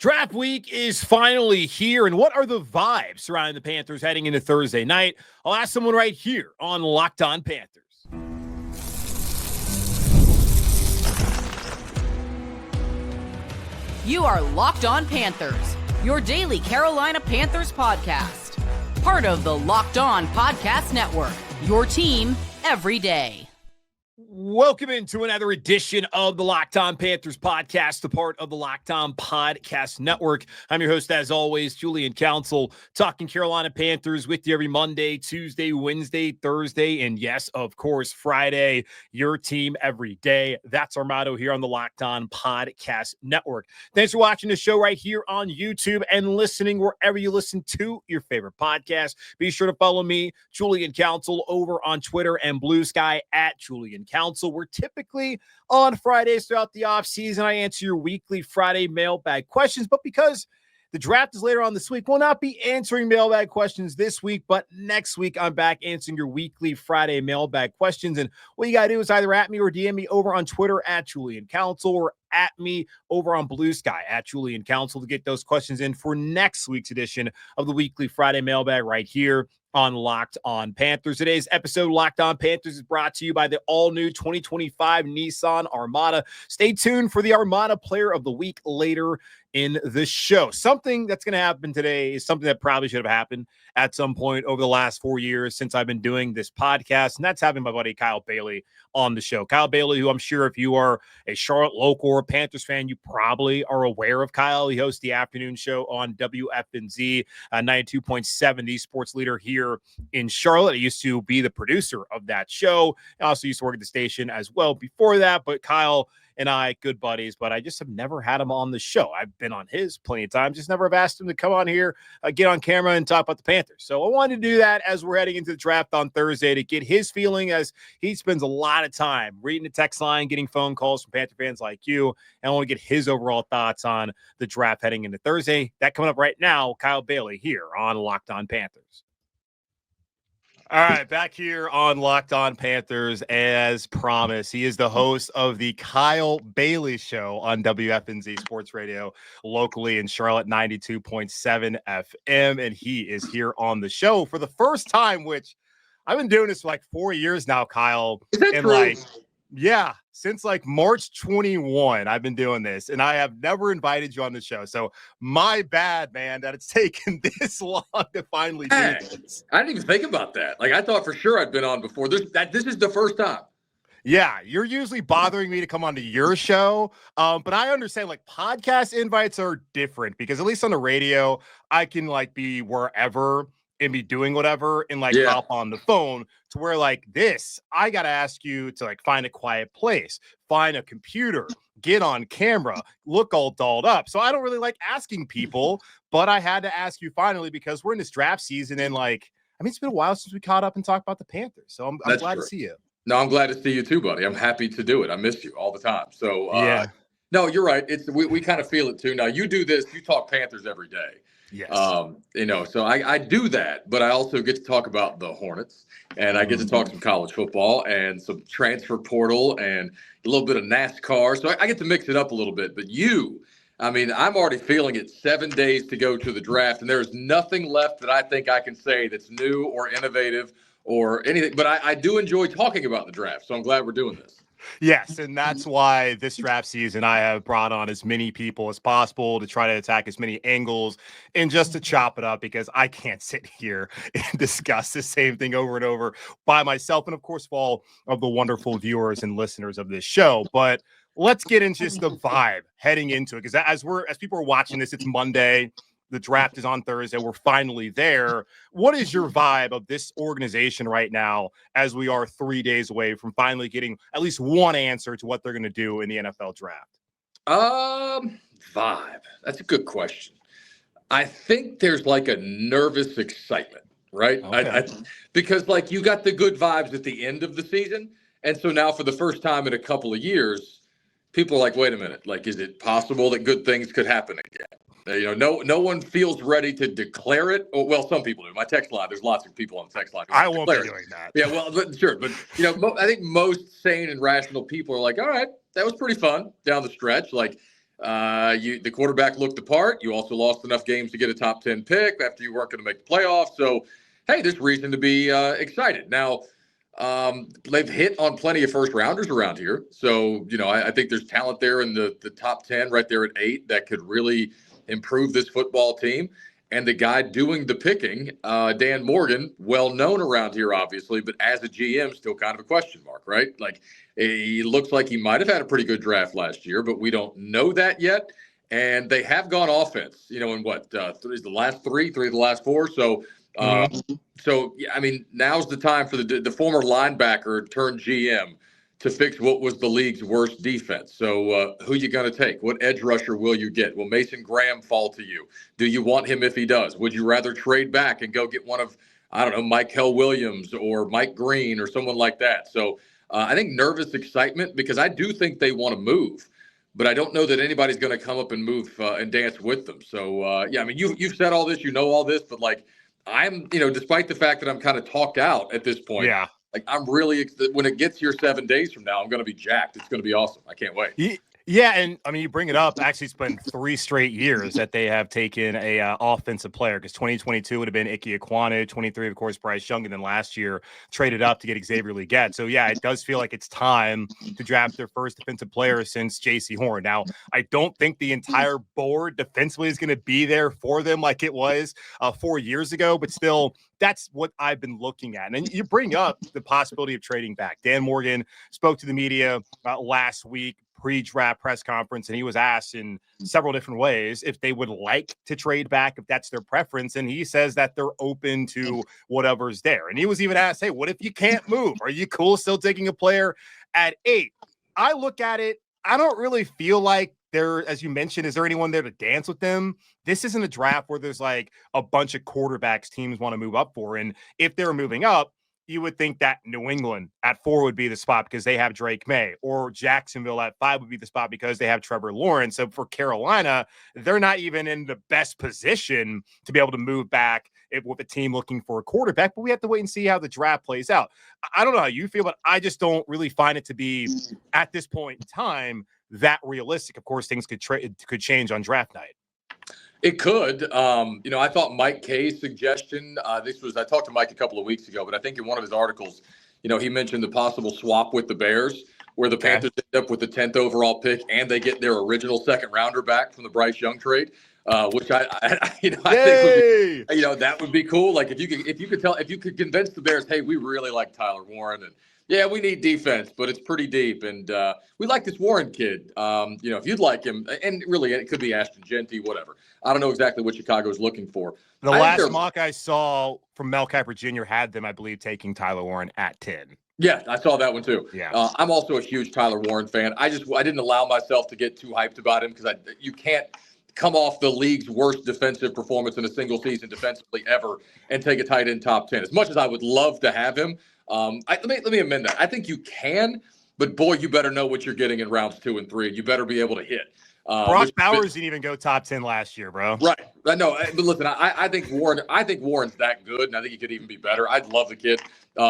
Draft week is finally here, and what are the vibes surrounding the Panthers heading into Thursday night? I'll ask someone right here on Locked On Panthers. You are Locked On Panthers, your daily Carolina Panthers podcast. Part of the Locked On Podcast Network, your team every day. Welcome into another edition of the Locked On Panthers podcast, a part of the Locked On Podcast Network. I'm your host, as always, Julian Council, talking Carolina Panthers with you every Monday, Tuesday, Wednesday, Thursday, and yes, of course, Friday, your team every day. That's our motto here on the Locked On Podcast Network. Thanks for watching the show right here on YouTube and listening wherever you listen to your favorite podcast. Be sure to follow me, Julian Council, over on Twitter and Blue Sky at Julian Council. We're typically on Fridays throughout the offseason. I answer your weekly Friday mailbag questions, but because the draft is later on this week, we'll not be answering mailbag questions this week, but next week I'm back answering your weekly Friday mailbag questions. And what you got to do is either at me or DM me over on Twitter at Julian Council or at me over on Blue Sky at Julian Council to get those questions in for next week's edition of the weekly Friday mailbag right here on Locked On Panthers. Today's episode of Locked On Panthers is brought to you by the all-new 2025 Nissan Armada. Stay tuned for the Armada Player of the Week later in the show. Something that's going to happen today is something that probably should have happened at some point over the last 4 years since I've been doing this podcast, and that's having my buddy Kyle Bailey on the show. Kyle Bailey, who I'm sure if you are a Charlotte local or Panthers fan, you probably are aware of Kyle. He hosts the afternoon show on WFNZ, 92.7, the sports leader here in Charlotte. He used to be the producer of that show. I also used to work at the station as well before that, but Kyle and I, good buddies, but I just have never had him on the show. I've been on his plenty of times, just never have asked him to come on here, get on camera and talk about the Panthers. So I wanted to do that as we're heading into the draft on Thursday to get his feeling, as he spends a lot of time reading the text line, getting phone calls from Panther fans like you, and I want to get his overall thoughts on the draft heading into Thursday. That coming up right now, Kyle Bailey here on Locked On Panthers. All right, back here on Locked On Panthers, as promised. He is the host of the Kyle Bailey Show on WFNZ Sports Radio, locally in Charlotte, 92.7 FM, and he is here on the show for the first time, which I've been doing this for like 4 years now, Kyle. Is that and true? Yeah, since like March 21, I've been doing this, and I have never invited you on the show. So my bad, man, that it's taken this long to finally do this. I didn't even think about that. Like, I thought for sure I'd been on before. This is the first time. Yeah, you're usually bothering me to come onto your show, but I understand like podcast invites are different because at least on the radio, I can like be wherever and be doing whatever and like hop on the phone, to where like this, I got to ask you to like find a quiet place, find a computer, get on camera, look all dolled up. So I don't really like asking people, but I had to ask you finally because we're in this draft season and like, I mean, it's been a while since we caught up and talked about the Panthers. So I'm glad to see you. No, I'm glad to see you too, buddy. I'm happy to do it. I miss you all the time. So no, you're right. We kind of feel it too. Now you do this, you talk Panthers every day. Yes. So I do that, but I also get to talk about the Hornets, and I get to talk some college football and some transfer portal and a little bit of NASCAR. So I get to mix it up a little bit. But I'm already feeling it. 7 days to go to the draft, and there's nothing left that I think I can say that's new or innovative or anything. But I do enjoy talking about the draft, so I'm glad we're doing this. Yes, and that's why this draft season I have brought on as many people as possible to try to attack as many angles and just to chop it up, because I can't sit here and discuss the same thing over and over by myself, and of course for all of the wonderful viewers and listeners of this show. But let's get into just the vibe heading into it, because as people are watching this, it's Monday. The draft is on Thursday. We're finally there. What is your vibe of this organization right now as we are 3 days away from finally getting at least one answer to what they're going to do in the NFL draft? Vibe. That's a good question. I think there's like a nervous excitement, right? Okay. Because like you got the good vibes at the end of the season. And so now for the first time in a couple of years, people are like, wait a minute, like, is it possible that good things could happen again? No one feels ready to declare it. Oh, well, some people do. My text line, there's lots of people on the text line. I won't be doing that. Yeah, well, sure. But, I think most sane and rational people are like, all right, that was pretty fun down the stretch. Like, The quarterback looked the part. You also lost enough games to get a top 10 pick after you weren't going to make the playoffs. So, hey, there's reason to be excited. Now, they've hit on plenty of first rounders around here. So, I think there's talent there in the top 10 right there at 8 that could really improve this football team. And the guy doing the picking, Dan Morgan, well known around here, obviously, but as a GM, still kind of a question mark, right? Like, he looks like he might have had a pretty good draft last year, but we don't know that yet. And they have gone offense, in what, three of the last 4. So, now's the time for the former linebacker turned GM to fix what was the league's worst defense. So who you going to take? What edge rusher will you get? Will Mason Graham fall to you? Do you want him if he does? Would you rather trade back and go get one of, Mykal Williams or Mike Green or someone like that? So I think nervous excitement, because I do think they want to move, but I don't know that anybody's going to come up and move and dance with them. So, you've said all this, all this, but I'm, despite the fact that I'm kind of talked out at this point, I'm really, when it gets here 7 days from now, I'm going to be jacked. It's going to be awesome. I can't wait. Yeah, and you bring it up. Actually, it's been 3 straight years that they have taken a offensive player, because 2022 would have been Ike Ekwonu, 23, of course, Bryce Young, and then last year traded up to get Xavier Legette. So, yeah, it does feel like it's time to draft their first defensive player since J.C. Horn. Now, I don't think the entire board defensively is going to be there for them like it was 4 years ago, but still, that's what I've been looking at. And you bring up the possibility of trading back. Dan Morgan spoke to the media last week, pre-draft press conference, and he was asked in several different ways if they would like to trade back, if that's their preference. And he says that they're open to whatever's there. And he was even asked, hey, what if you can't move? Are you cool still taking a player at 8? I look at it, I don't really feel like there, as you mentioned, is there anyone there to dance with them? This isn't a draft where there's like a bunch of quarterbacks teams want to move up for. And if they're moving up, you would think that New England at 4 would be the spot because they have Drake May, or Jacksonville at 5 would be the spot because they have Trevor Lawrence. So for Carolina, they're not even in the best position to be able to move back with a team looking for a quarterback, but we have to wait and see how the draft plays out. I don't know how you feel, but I just don't really find it to be, at this point in time, that realistic. Of course, things could change on draft night. It could. I thought Mike K's suggestion, I talked to Mike a couple of weeks ago, but I think in one of his articles, he mentioned the possible swap with the Bears, where the Panthers end up with the 10th overall pick and they get their original second rounder back from the Bryce Young trade, which I think would be, that would be cool. Like if you could convince the Bears, hey, we really like Tyler Warren, and yeah, we need defense, but it's pretty deep. And we like this Warren kid. If you'd like him, and really it could be Ashton Genty, whatever. I don't know exactly what Chicago's looking for. The last mock I saw from Mel Kiper Jr. had them, I believe, taking Tyler Warren at 10. Yeah, I saw that one too. Yeah. I'm also a huge Tyler Warren fan. I didn't allow myself to get too hyped about him because you can't come off the league's worst defensive performance in a single season defensively ever and take a tight end top 10. As much as I would love to have him, let me amend that. I think you can, but boy, you better know what you're getting in rounds 2 and 3. You better be able to hit. Brock Bowers didn't even go top 10 last year, bro. Right. No, but listen, I think Warren's that good, and I think he could even be better. I'd love the kid.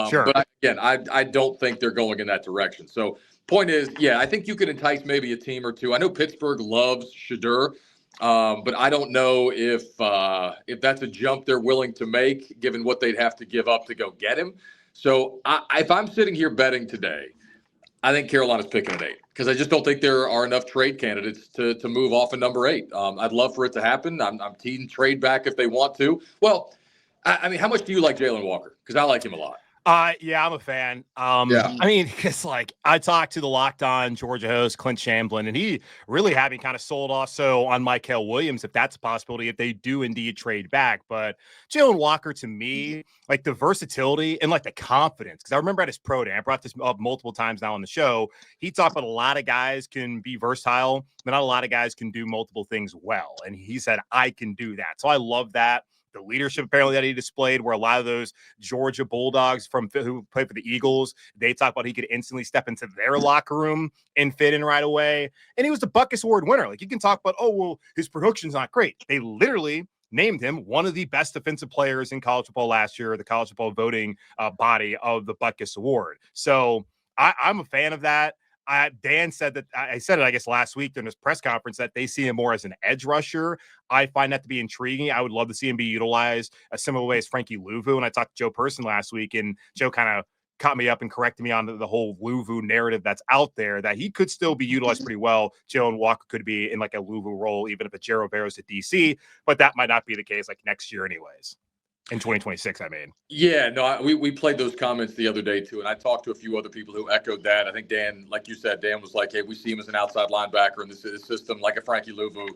Sure. But I don't think they're going in that direction. So point is, yeah, I think you could entice maybe a team or two. I know Pittsburgh loves Shadur, but I don't know if that's a jump they're willing to make, given what they'd have to give up to go get him. So if I'm sitting here betting today, I think Carolina's picking at 8 because I just don't think there are enough trade candidates to move off of number 8. I'd love for it to happen. I'm teasing trade back if they want to. Well, how much do you like Jalon Walker? Because I like him a lot. Yeah, I'm a fan. It's like I talked to the Locked On Georgia host, Clint Shamblin, and he really had me kind of sold also on Mykal Williams, if that's a possibility, if they do indeed trade back. But Jalon Walker, to me, like the versatility and like the confidence, because I remember at his pro day, I brought this up multiple times now on the show. He talked about a lot of guys can be versatile, but not a lot of guys can do multiple things well. And he said, I can do that. So I love that. The leadership apparently that he displayed, where a lot of those Georgia Bulldogs who play for the Eagles, they talk about he could instantly step into their locker room and fit in right away. And he was the Buckus Award winner. Like you can talk about, his production's not great. They literally named him one of the best defensive players in college football last year, the college football voting body of the Buckus Award. So I'm a fan of that. Dan said that I said it, I guess, last week during his press conference that they see him more as an edge rusher. I find that to be intriguing. I would love to see him be utilized a similar way as Frankie Louvu. And I talked to Joe Person last week, and Joe kind of caught me up and corrected me on the whole Louvu narrative that's out there, that he could still be utilized pretty well. Jalon Walker could be in like a Louvu role, even if Jero Barrow's at DC, but that might not be the case like next year anyways. In 2026, I mean. Yeah, no, we played those comments the other day too, and I talked to a few other people who echoed that. I think Dan, like you said, Dan was like, hey, we see him as an outside linebacker in this system, like a Frankie Louvu.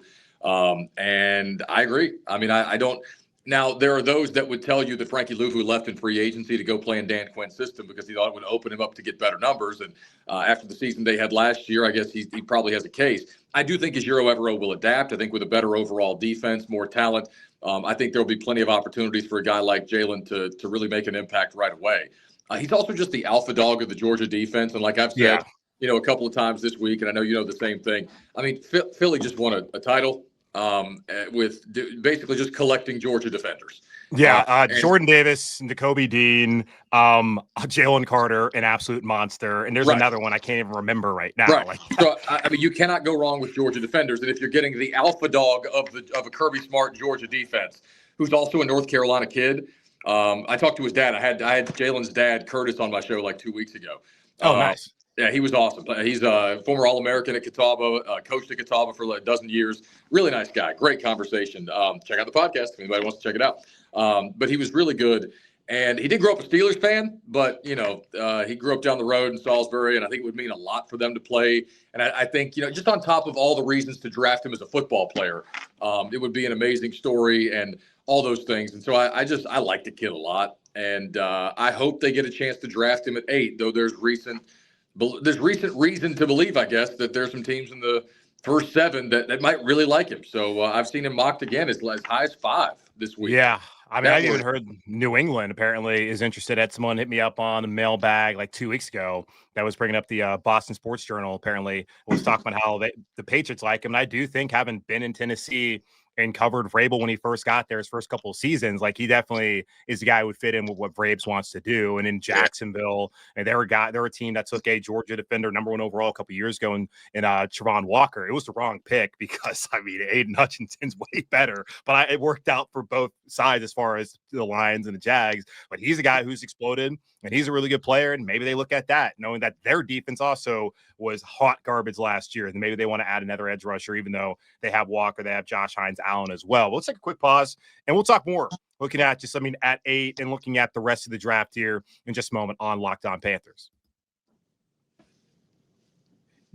And I agree. I mean, I don't. Now, there are those that would tell you that Frankie Louvu left in free agency to go play in Dan Quinn's system because he thought it would open him up to get better numbers. And after the season they had last year, I guess he probably has a case. I do think Ejiro Evero will adapt. I think with a better overall defense, more talent, I think there will be plenty of opportunities for a guy like Jalon to really make an impact right away. He's also just the alpha dog of the Georgia defense. And like I've said, a couple of times this week, and I know you know the same thing. I mean, Philly just won a title. With basically just collecting Georgia defenders. Jordan Davis, N'Kobe Dean, Jalen Carter, an absolute monster. And there's another one I can't even remember right now. Right. So, I mean, you cannot go wrong with Georgia defenders. And if you're getting the alpha dog of a Kirby Smart Georgia defense, who's also a North Carolina kid, I talked to his dad. I had Jalen's dad, Curtis, on my show like 2 weeks ago. Oh, nice. Yeah, he was awesome. He's a former All-American at Catawba, coached at Catawba for like a dozen years. Really nice guy. Great conversation. Check out the podcast if anybody wants to check it out. But he was really good. And he did grow up a Steelers fan, but, he grew up down the road in Salisbury, and I think it would mean a lot for them to play. And I think, just on top of all the reasons to draft him as a football player, it would be an amazing story and all those things. And so I like the kid a lot. And I hope they get a chance to draft him at 8, though there's recent reason to believe, I guess, that there's some teams in the first 7 that might really like him. So I've seen him mocked again as high as 5 this week. Yeah. I mean, I even heard New England apparently is interested. Someone hit me up on the mailbag like 2 weeks ago that was bringing up the Boston Sports Journal. Apparently was talking about how the Patriots like him. And I do think, having been in Tennessee and covered Vrabel when he first got there, his first couple of seasons, like he definitely is the guy who would fit in with what Vrabes wants to do. And in Jacksonville, and they're a team that took a Georgia defender, #1 overall, a couple of years ago, in Jalon Walker. It was the wrong pick because, I mean, Aiden Hutchinson's way better, but it worked out for both sides as far as the Lions and the Jags. But he's a guy who's exploded, and he's a really good player. And maybe they look at that, knowing that their defense also was hot garbage last year. And maybe they want to add another edge rusher, even though they have Walker, they have Josh Hines Allen as well. Let's take a quick pause, and we'll talk more looking at at 8 and looking at the rest of the draft here in just a moment on Locked On Panthers.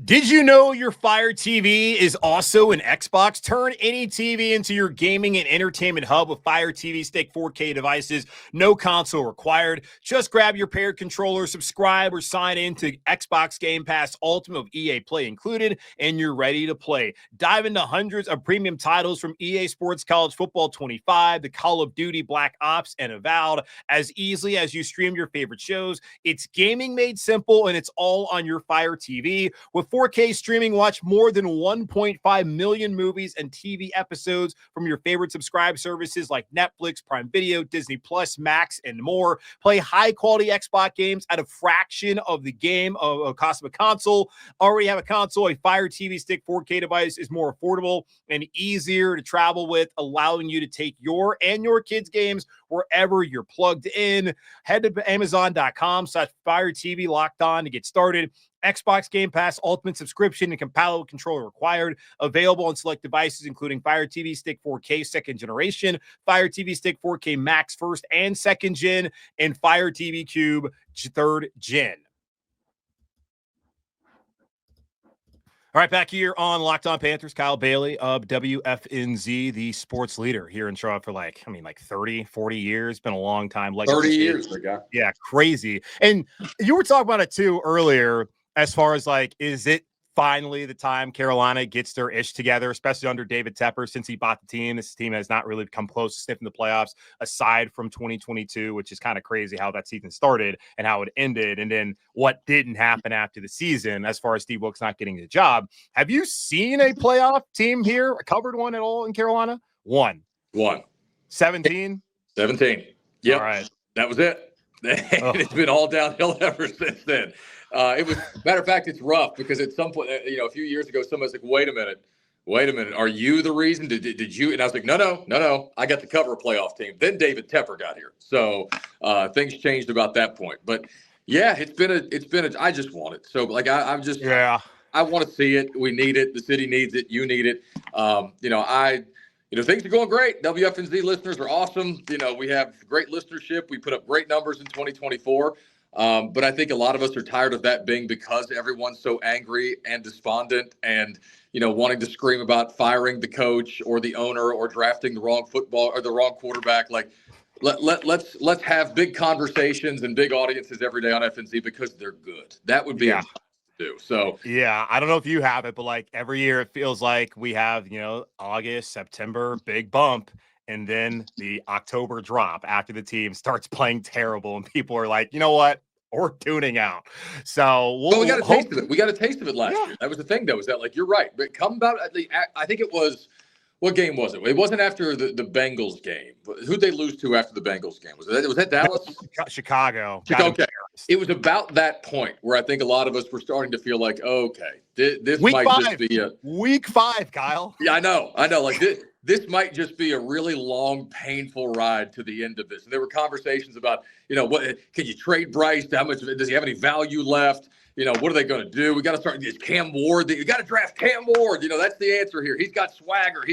Did you know your Fire TV is also an Xbox? Turn any TV into your gaming and entertainment hub with Fire TV Stick 4K devices. No console required. Just grab your paired controller, subscribe, or sign in to Xbox Game Pass Ultimate with EA Play included, and you're ready to play. Dive into hundreds of premium titles from EA Sports College Football 25, the Call of Duty Black Ops, and Avowed as easily as you stream your favorite shows. It's gaming made simple, and it's all on your Fire TV. With 4K streaming, watch more than 1.5 million movies and TV episodes from your favorite subscribe services like Netflix, Prime Video, Disney Plus, Max, and more. Play high-quality Xbox games at a fraction of the cost of a console. Already have a console? A Fire TV Stick 4K device is more affordable and easier to travel with, allowing you to take your and your kids' games wherever you're plugged in. Head to Amazon.com/Fire TV Locked On to get started. Xbox Game Pass Ultimate subscription and compatible controller required. Available on select devices, including Fire TV Stick 4K 2nd generation, Fire TV Stick 4K Max 1st and 2nd gen, and Fire TV Cube 3rd gen. All right, back here on Locked On Panthers, Kyle Bailey of WFNZ, the sports leader here in Charlotte for like 30, 40 years. Been a long time. 30 years, my guy. Yeah, crazy. And you were talking about it too earlier, as far as is it finally the time Carolina gets their ish together, especially under David Tepper since he bought the team. This team has not really come close to sniffing the playoffs aside from 2022, which is kind of crazy how that season started and how it ended. And then what didn't happen after the season as far as Steve Wilkes not getting the job. Have you seen a playoff team here, covered one at all in Carolina? One. 17? 17. Yep. All right. That was it. It's been all downhill ever since then. It was, matter of fact, it's rough because at some point, a few years ago, somebody was like, wait a minute. Are you the reason? Did you? And I was like, no. I got to cover a playoff team. Then David Tepper got here. So things changed about that point. But yeah, it's been I just want it. So like, I'm just, I want to see it. We need it. The city needs it. You need it. Things are going great. WFNZ listeners are awesome. We have great listenership. We put up great numbers in 2024. But I think a lot of us are tired of that being because everyone's so angry and despondent and, wanting to scream about firing the coach or the owner or drafting the wrong football or the wrong quarterback. Like, let's have big conversations and big audiences every day on FNZ because they're good. That would be do. So I don't know if you have it, but like every year it feels like we have, August, September, big bump, and then the October drop after the team starts playing terrible and people are like, you know what? We're tuning out. So we got a taste of it. We got a taste of it last year. That was the thing, though, is that like you're right. But come about I think it was, what game was it? It wasn't after the Bengals game. Who'd they lose to after the Bengals game? Was that Dallas? Chicago. Okay. It was about that point where I think a lot of us were starting to feel like, okay, this Week might 5. just be Week 5, Kyle. Yeah, I know. Like this might just be a really long, painful ride to the end of this. And there were conversations about, what can you trade Bryce? How much does he have any value left? What are they going to do? We got to start. Is Cam Ward? You got to draft Cam Ward. That's the answer here. He's got swagger.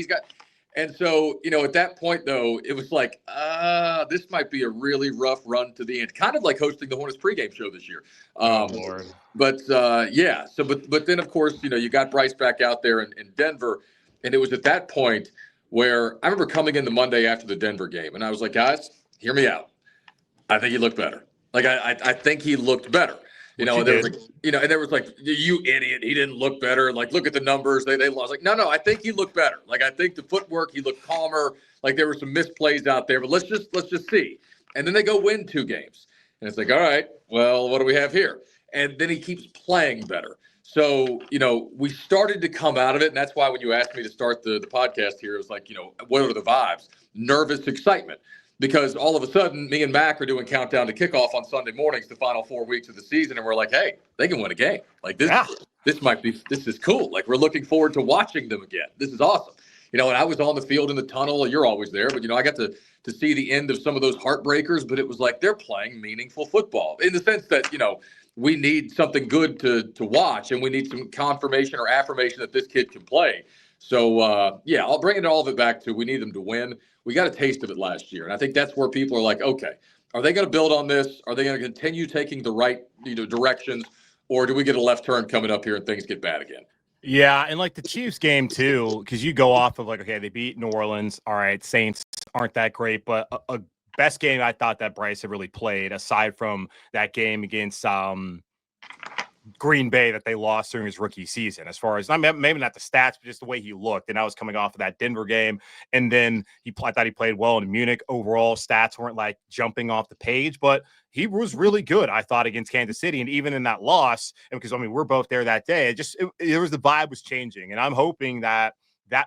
And so, at that point, though, it was like, this might be a really rough run to the end. Kind of like hosting the Hornets pregame show this year. Lord. But but then, of course, you got Bryce back out there in Denver. And it was at that point where I remember coming in the Monday after the Denver game. And I was like, guys, hear me out. I think he looked better. Like, I think he looked better. And there was like, and there was like, you idiot, he didn't look better. Like, look at the numbers. They lost. Like, no, I think he looked better. Like, I think the footwork, he looked calmer. Like, there were some misplays out there, but let's just see. And then they go win 2 games. And it's like, all right, well, what do we have here? And then he keeps playing better. So, we started to come out of it. And that's why when you asked me to start the podcast here, it was like, what are the vibes? Nervous excitement. Because all of a sudden, me and Mac are doing countdown to kickoff on Sunday mornings, the final 4 weeks of the season, and we're like, hey, they can win a game. Like this is cool. Like, we're looking forward to watching them again. This is awesome. And I was on the field in the tunnel. You're always there, but I got to see the end of some of those heartbreakers. But it was like they're playing meaningful football in the sense that we need something good to watch, and we need some confirmation or affirmation that this kid can play. So I'll bring all of it back to we need them to win. We got a taste of it last year. And I think that's where people are like, okay, are they going to build on this? Are they going to continue taking the right directions? Or do we get a left turn coming up here and things get bad again? Yeah, and like the Chiefs game too, because you go off of like, okay, they beat New Orleans. All right, Saints aren't that great, but a best game I thought that Bryce had really played, aside from that game against Green Bay that they lost during his rookie season, as far as maybe not the stats, but just the way he looked. And I was coming off of that Denver game. And then I thought he played well in Munich. Overall stats weren't like jumping off the page, but he was really good, I thought, against Kansas City. And even in that loss, and because we're both there that day, there was the vibe was changing. And I'm hoping that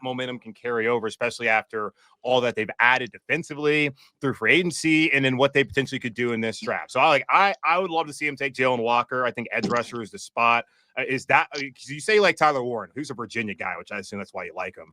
momentum can carry over, especially after all that they've added defensively through free agency and then what they potentially could do in this draft. So I would love to see him take Jalon Walker. I think edge rusher is the spot. Is that because you say like Tyler Warren, who's a Virginia guy, which I assume that's why you like him.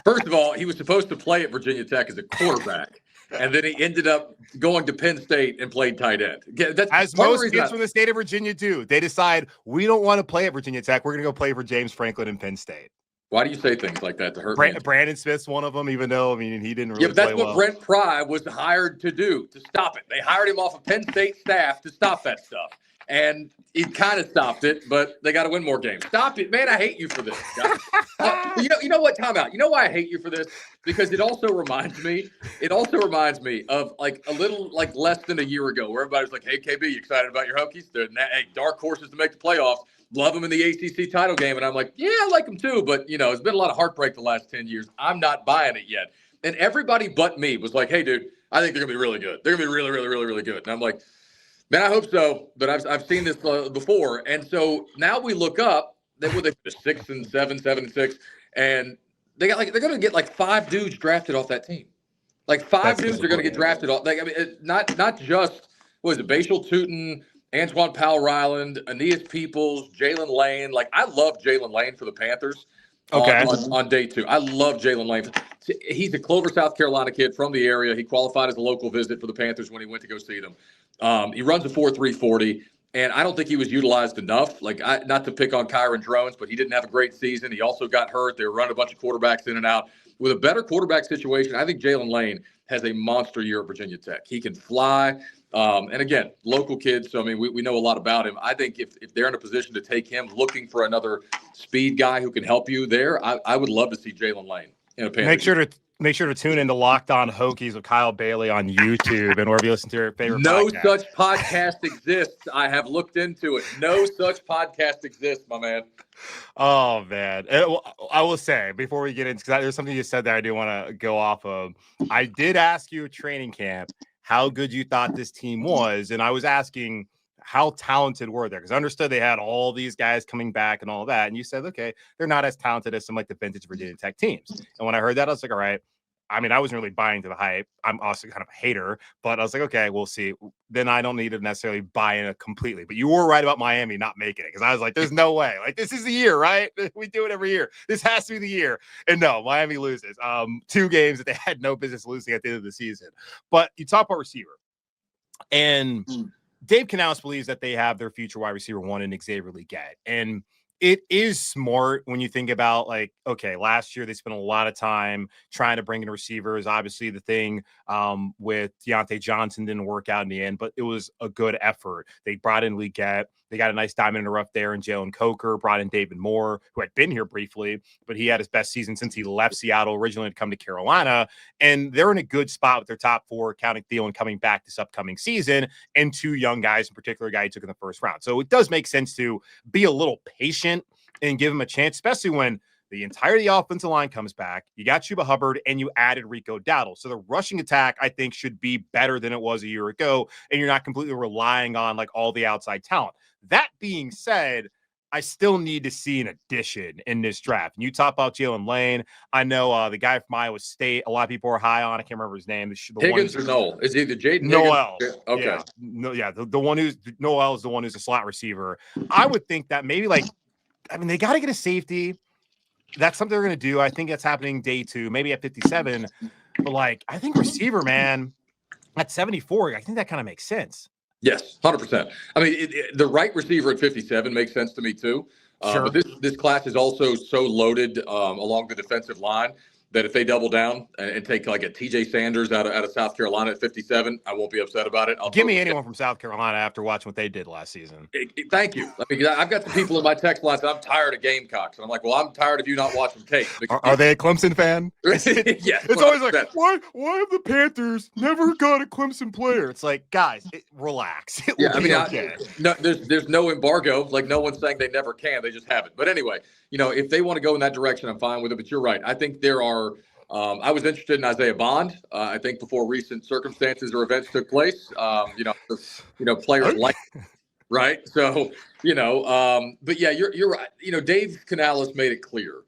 First of all, he was supposed to play at Virginia Tech as a quarterback. And then he ended up going to Penn State and played tight end. That's as most kids from the state of Virginia do. They decide we don't want to play at Virginia Tech. We're going to go play for James Franklin and Penn State. Why do you say things like that to hurt Brandon Smith's one of them, even though, he didn't really but that's play what well. Brent Pry was hired to do, to stop it. They hired him off of Penn State staff to stop that stuff. And he kind of stopped it, but they got to win more games. Stop it, man. I hate you for this. You know what? Time out. You know why I hate you for this? Because it also reminds me of like a little like less than a year ago where everybody's like, hey, KB, you excited about your Hokies? They're dark horses to make the playoffs. Love them in the ACC title game. And I'm like, yeah, I like them too. But, it's been a lot of heartbreak the last 10 years. I'm not buying it yet. And everybody but me was like, hey, dude, I think they're going to be really good. They're going to be really, really, really, really good. And I'm like, man, I hope so. But I've seen this before. And so now we look up, they were 6-7, 7-6. And they're going to get like 5 dudes drafted off that team. Like 5 dudes are going to get drafted off. Not just, Bashal Tutin Antoine Powell-Ryland, Aeneas Peoples, Jalen Lane. Like, I love Jalen Lane for the Panthers. Okay. On day 2. I love Jalen Lane. He's a Clover, South Carolina kid from the area. He qualified as a local visit for the Panthers when he went to go see them. He runs a 4.3 40, and I don't think he was utilized enough. Like, not to pick on Kyron Drones, but he didn't have a great season. He also got hurt. They were running a bunch of quarterbacks in and out. With a better quarterback situation, I think Jalen Lane has a monster year at Virginia Tech. He can fly. And again, local kids. So, I mean, we know a lot about him. I think if they're in a position to take him, looking for another speed guy who can help you there, I would love to see Jalen Lane in a Panthers. Make sure to tune into Locked On Hokies with Kyle Bailey on YouTube and wherever you listen to your favorite No podcast. such podcast exists. I have looked into it. No such podcast exists, my man. Oh, man. I will say, before we get into, because there's something you said that I do want to go off of. I did ask you at training camp how good you thought this team was, and I was asking how talented were they? Because I understood they had all these guys coming back and all that. And you said, okay, they're not as talented as some like the vintage Virginia Tech teams. And when I heard that, I was like, all right. I mean, I wasn't really buying to the hype. I'm also kind of a hater, but I was like, okay, we'll see. Then I don't need to necessarily buy in it completely. But you were right about Miami not making it, because I was like, there's no way. Like, this is the year, right? We do it every year. This has to be the year. And no, Miami loses 2 games that they had no business losing at the end of the season. But you talk about receiver. And Dave Canales believes that they have their future wide receiver 1 in Xavier Leggett. And it is smart when you think about, like, okay, last year they spent a lot of time trying to bring in receivers. Obviously, the thing with Deontay Johnson didn't work out in the end, but it was a good effort. They brought in Leggett. They got a nice diamond in the rough there in Jalen Coker, brought in David Moore, who had been here briefly, but he had his best season since he left Seattle originally to come to Carolina. And they're in a good spot with their top 4, counting Thielen coming back this upcoming season, and 2 young guys, in particular, a guy he took in the first round. So it does make sense to be a little patient and give him a chance, especially when the entirety of the offensive line comes back. You got Chuba Hubbard, and you added Rico Dowdle. So the rushing attack, I think, should be better than it was a year ago, and you're not completely relying on like all the outside talent. That being said, I still need to see an addition in this draft. And you talk about Jalen Lane. I know the guy from Iowa State, a lot of people are high on. I can't remember his name. Higgins or Noel? Is either Jaden Noel. Higgins? Okay. Yeah. The one who's Noel is the one who's a slot receiver. I would think that maybe they got to get a safety. That's something they're going to do. I think that's happening day 2, maybe at 57. But I think receiver, man, at 74, I think that kind of makes sense. Yes, 100%. I mean, the right receiver at 57 makes sense to me too. Sure. But this class is also so loaded along the defensive line that if they double down and take like a TJ Sanders out of South Carolina at 57, I won't be upset about it. Give me anyone from South Carolina after watching what they did last season. Thank you. I mean, I've got some people in my text line that I'm tired of Gamecocks. And I'm like, well, I'm tired of you not watching tape. Are they a Clemson fan? Yes. It's always like, why have the Panthers never got a Clemson player? It's like, guys, relax. There's no embargo. Like, no one's saying they never can. They just haven't. But anyway, if they want to go in that direction, I'm fine with it. But you're right. I think there are I was interested in Isaiah Bond. I think before recent circumstances or events took place, players like, right. So, but yeah, you're right. Dave Canales made it clear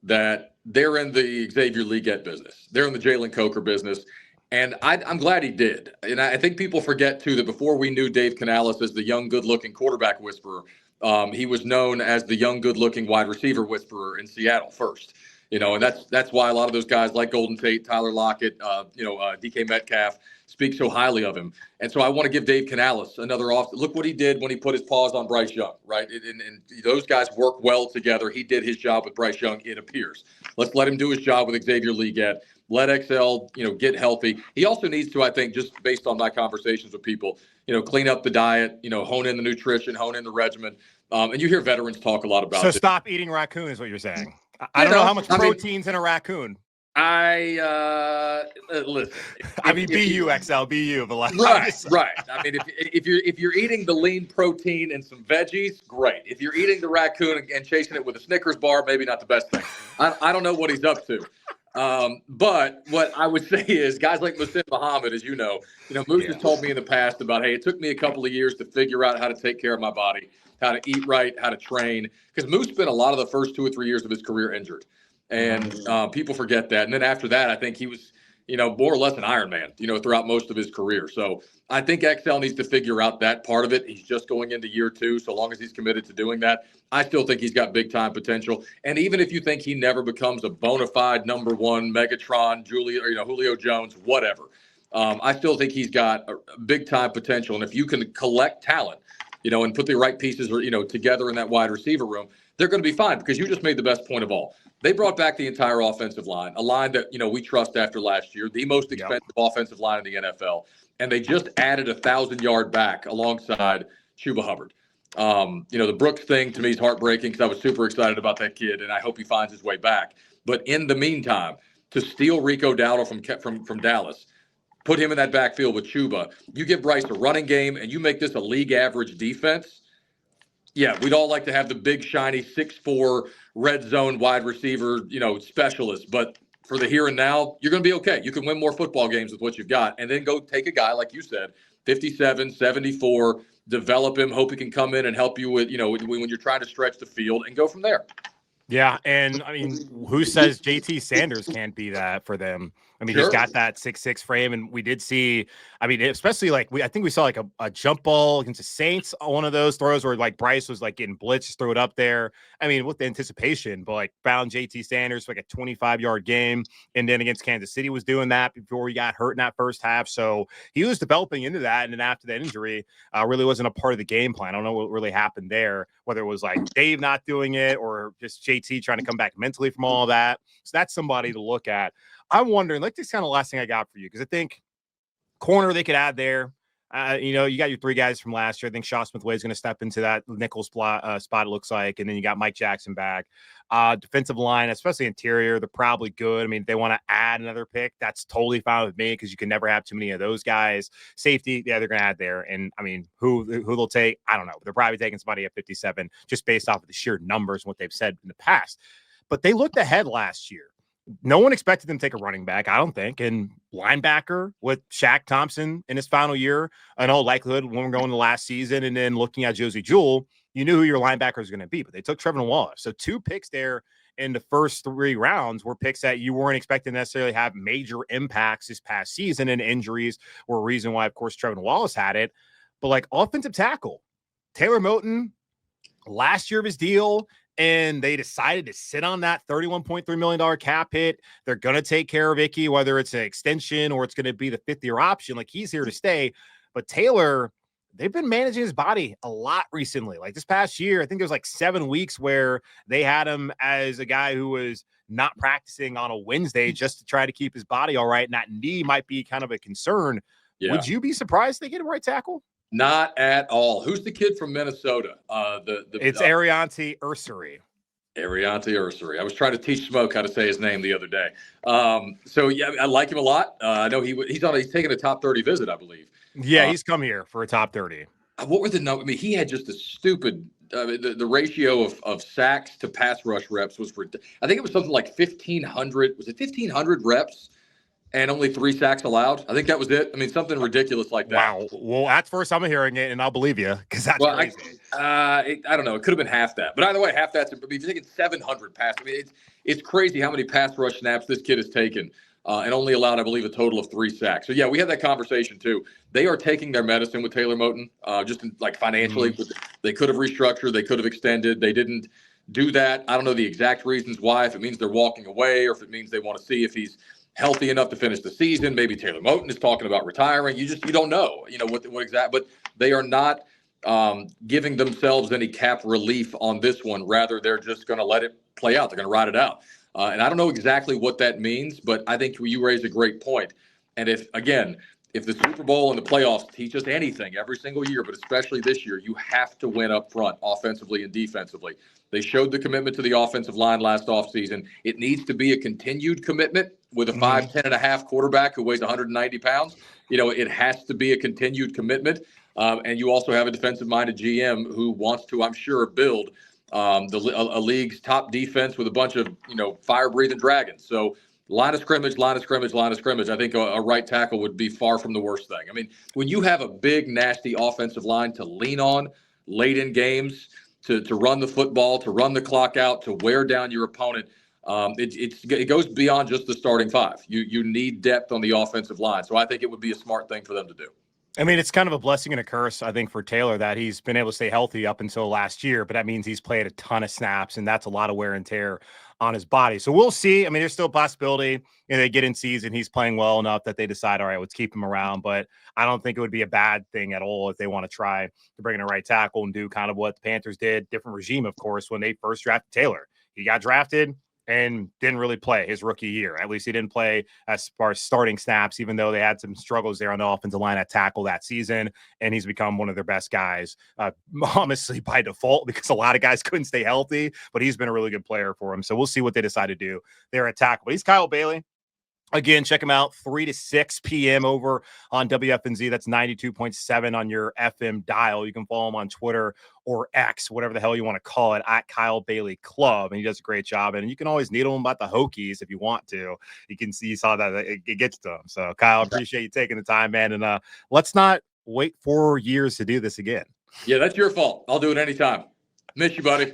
that they're in the Xavier Leggett business. They're in the Jalen Coker business. And I'm glad he did. And I think people forget too that before we knew Dave Canales as the young, good-looking quarterback whisperer, he was known as the young, good-looking wide receiver whisperer in Seattle first. And that's why a lot of those guys like Golden Tate, Tyler Lockett, DK Metcalf speak so highly of him. And so I want to give Dave Canales another off. Look what he did when he put his paws on Bryce Young, right? And those guys work well together. He did his job with Bryce Young, it appears. Let's let him do his job with Xavier Leggett. Let XL, get healthy. He also needs to, I think, just based on my conversations with people, clean up the diet, hone in the nutrition, hone in the regimen. And you hear veterans talk a lot about it. So stop eating raccoon is what you're saying. I don't know how much protein's in a raccoon. Listen. BU, but right. I mean, if you're eating the lean protein and some veggies, great. If you're eating the raccoon and chasing it with a Snickers bar, maybe not the best thing. I don't know what he's up to. But what I would say is guys like Musin Muhammad, as Moose has told me in the past about, hey, it took me a couple of years to figure out how to take care of my body, how to eat right, how to train. Because Moose spent a lot of the first 2 or 3 years of his career injured. And people forget that. And then after that, I think he was more or less an Iron Man, throughout most of his career. So I think XL needs to figure out that part of it. He's just going into year 2. So long as he's committed to doing that, I still think he's got big time potential. And even if you think he never becomes a bona fide number 1 Megatron, Julian, or, Julio Jones, whatever, I still think he's got a big time potential. And if you can collect talent, and put the right pieces, together in that wide receiver room, they're going to be fine, because you just made the best point of all. They brought back the entire offensive line, a line that, we trust after last year, the most expensive offensive line in the NFL. And they just added a 1,000-yard back alongside Chuba Hubbard. The Brooks thing to me is heartbreaking, because I was super excited about that kid, and I hope he finds his way back. But in the meantime, to steal Rico Dowdle from Dallas, put him in that backfield with Chuba, you give Bryce a running game, and you make this a league average defense. Yeah, we'd all like to have the big, shiny 6'4" red zone wide receiver, specialist. But for the here and now, you're going to be okay. You can win more football games with what you've got, and then go take a guy, like you said, 57, 74, develop him, hope he can come in and help you with, when you're trying to stretch the field, and go from there. Yeah, and I mean, who says JT Sanders can't be that for them? I mean, Sure. He's got that 6'6" frame, and we did see. I mean, especially I think we saw like a jump ball against the Saints on one of those throws where like Bryce was like getting blitzed, just throw it up there. I mean, with the anticipation, but like found JT Sanders for like a 25-yard game, and then against Kansas City was doing that before he got hurt in that first half. So he was developing into that, and then after that injury, really wasn't a part of the game plan. I don't know what really happened there, whether it was like Dave not doing it or just JT trying to come back mentally from all of that. So that's somebody to look at. I'm wondering, like, this kind of last thing I got for you, because I think corner they could add there. You got your 3 guys from last year. I think Shaw Smith-Wade is going to step into that nickel spot, it looks like. And then you got Mike Jackson back. Defensive line, especially interior, they're probably good. I mean, if they want to add another pick, that's totally fine with me, because you can never have too many of those guys. Safety, yeah, they're going to add there. And, I mean, who they'll take, I don't know. They're probably taking somebody at 57 just based off of the sheer numbers and what they've said in the past. But they looked ahead last year. No one expected them to take a running back, I don't think. And linebacker with Shaq Thompson in his final year, in all likelihood, when we're going to last season, and then looking at Josie Jewell, you knew who your linebacker was going to be. But they took Trevor Wallace. So 2 picks there in the first 3 rounds were picks that you weren't expecting to necessarily have major impacts this past season, and injuries were a reason why, of course, Trevor Wallace had it. But like offensive tackle, Taylor Moton, last year of his deal, and they decided to sit on that $31.3 million cap hit. They're going to take care of Icky, whether it's an extension or it's going to be the 5th-year option. Like, he's here to stay. But Taylor, they've been managing his body a lot recently. Like this past year, I think there was like 7 weeks where they had him as a guy who was not practicing on a Wednesday just to try to keep his body all right. And that knee might be kind of a concern. Yeah. Would you be surprised they get a right tackle? Not at all. Who's the kid from Minnesota? It's Arianti Ursary. Arianti Ursary. I was trying to teach Smoke how to say his name the other day. So yeah, I like him a lot. I know he's taking a top 30 visit, I believe. Yeah, he's come here for a top 30. What were the numbers? I mean, he had just a stupid. The ratio of sacks to pass rush reps was for. I think it was something like 1,500. Was it 1,500 reps? And only 3 sacks allowed. I think that was it. I mean, something ridiculous like that. Wow. Well, that's first time I'm hearing it, and I'll believe you, because that's crazy. I don't know. It could have been half that. But either way, half that's. I mean, if you're taking 700 pass, I mean, it's crazy how many pass rush snaps this kid has taken, and only allowed, I believe, a total of 3 sacks. So yeah, we had that conversation too. They are taking their medicine with Taylor Moton, just like financially. Mm-hmm. They could have restructured. They could have extended. They didn't do that. I don't know the exact reasons why. If it means they're walking away, or if it means they want to see if he's healthy enough to finish the season. Maybe Taylor Moton is talking about retiring. You don't know, what exact, but they are not giving themselves any cap relief on this one. Rather, they're just going to let it play out. They're going to ride it out. And I don't know exactly what that means, but I think you raise a great point. And if the Super Bowl and the playoffs teach us anything every single year, but especially this year, you have to win up front, offensively and defensively. They showed the commitment to the offensive line last offseason. It needs to be a continued commitment with a 5'10" and a half quarterback who weighs 190 pounds. It has to be a continued commitment. And you also have a defensive-minded GM who wants to, I'm sure, build a league's top defense with a bunch of, fire-breathing dragons. So line of scrimmage. I think a right tackle would be far from the worst thing. I mean, when you have a big, nasty offensive line to lean on late in games, to run the football, to run the clock out, to wear down your opponent, It goes beyond just the starting five. You need depth on the offensive line. So I think it would be a smart thing for them to do. I mean, it's kind of a blessing and a curse, I think, for Taylor that he's been able to stay healthy up until last year, but that means he's played a ton of snaps, and that's a lot of wear and tear on his body. So we'll see. I mean, there's still a possibility they get in season, he's playing well enough that they decide, all right, let's keep him around. But I don't think it would be a bad thing at all if they want to try to bring in a right tackle and do kind of what the Panthers did. Different regime, of course, when they first drafted Taylor. He got drafted and didn't really play his rookie year. At least he didn't play as far as starting snaps, even though they had some struggles there on the offensive line at tackle that season. And he's become one of their best guys, honestly, by default, because a lot of guys couldn't stay healthy, but he's been a really good player for him. So we'll see what they decide to do there at tackle. But he's Kyle Bailey. Again, check him out 3 to 6 p.m. over on WFNZ. That's 92.7 on your FM dial. You can follow him on Twitter or X, whatever the hell you want to call it, at Kyle Bailey Club. And he does a great job. And you can always needle him about the Hokies if you want to. You can see, you saw that it gets to him. So, Kyle, appreciate you taking the time, man. And let's not wait 4 years to do this again. Yeah, that's your fault. I'll do it anytime. Miss you, buddy.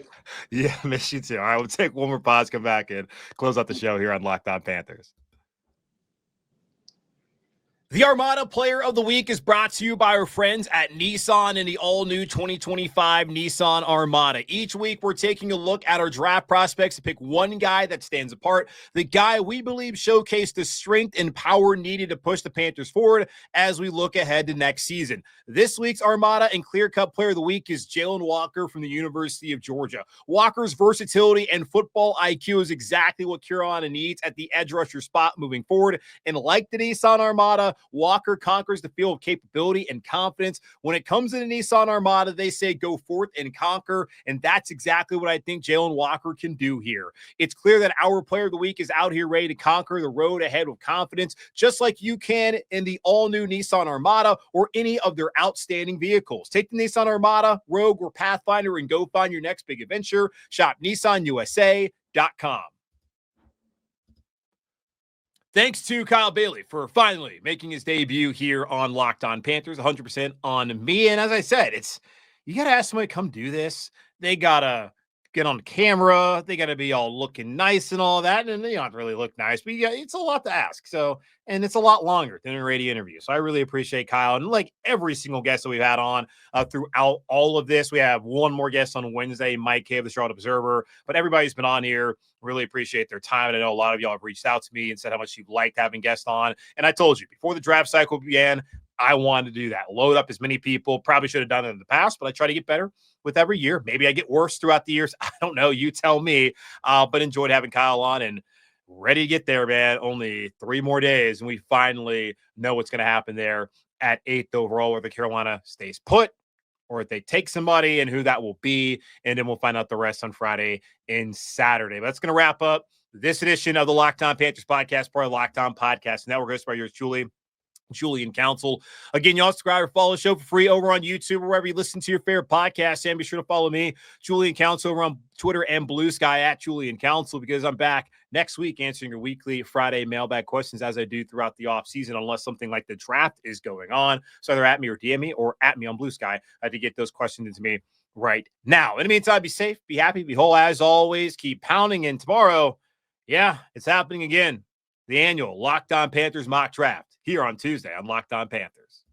Yeah, miss you too. All right, we'll take one more pause, come back and close out the show here on Locked On Panthers. The Armada Player of the Week is brought to you by our friends at Nissan and the all-new 2025 Nissan Armada. Each week, we're taking a look at our draft prospects to pick one guy that stands apart, the guy we believe showcased the strength and power needed to push the Panthers forward as we look ahead to next season. This week's Armada and clear-cut Player of the Week is Jalon Walker from the University of Georgia. Walker's versatility and football IQ is exactly what Carolina needs at the edge rusher spot moving forward, and like the Nissan Armada, Walker conquers the field of capability and confidence. When it comes to the Nissan Armada, they say go forth and conquer, and that's exactly what I think Jalon Walker can do here. It's clear that our Player of the Week is out here ready to conquer the road ahead with confidence, just like you can in the all-new Nissan Armada or any of their outstanding vehicles. Take the Nissan Armada, Rogue, or Pathfinder and go find your next big adventure. Shop NissanUSA.com. Thanks to Kyle Bailey for finally making his debut here on Locked On Panthers, 100% on me. And as I said, you got to ask somebody to come do this. They got to get on camera. They got to be all looking nice and all that. And they don't really look nice, but it's a lot to ask. So, and it's a lot longer than a radio interview. So I really appreciate Kyle. And like every single guest that we've had on throughout all of this, we have one more guest on Wednesday, Mike Cave, the Charlotte Observer. But everybody's been on here. Really appreciate their time. And I know a lot of y'all have reached out to me and said how much you liked having guests on. And I told you before the draft cycle began, I wanted to do that. Load up as many people. Probably should have done it in the past, but I try to get better with every year. Maybe I get worse throughout the years. I don't know. You tell me. But enjoyed having Kyle on and ready to get there, man. Only 3 more days, and we finally know what's going to happen there at 8th overall, whether Carolina stays put or if they take somebody and who that will be. And then we'll find out the rest on Friday and Saturday. But that's going to wrap up this edition of the Locked On Panthers podcast, part of the Locked On Podcast Network. Hosted by yours, Julian Council. Again, y'all subscribe or follow the show for free over on YouTube or wherever you listen to your favorite podcast. And be sure to follow me, Julian Council, over on Twitter and Blue Sky at Julian Council, because I'm back next week answering your weekly Friday mailbag questions as I do throughout the offseason, unless something like the draft is going on. So either at me or DM me or at me on Blue Sky to get those questions into me right now. In the meantime, be safe, be happy, be whole as always. Keep pounding. And tomorrow, yeah, it's happening again. The annual Locked On Panthers mock draft here on Tuesday on Locked On Panthers.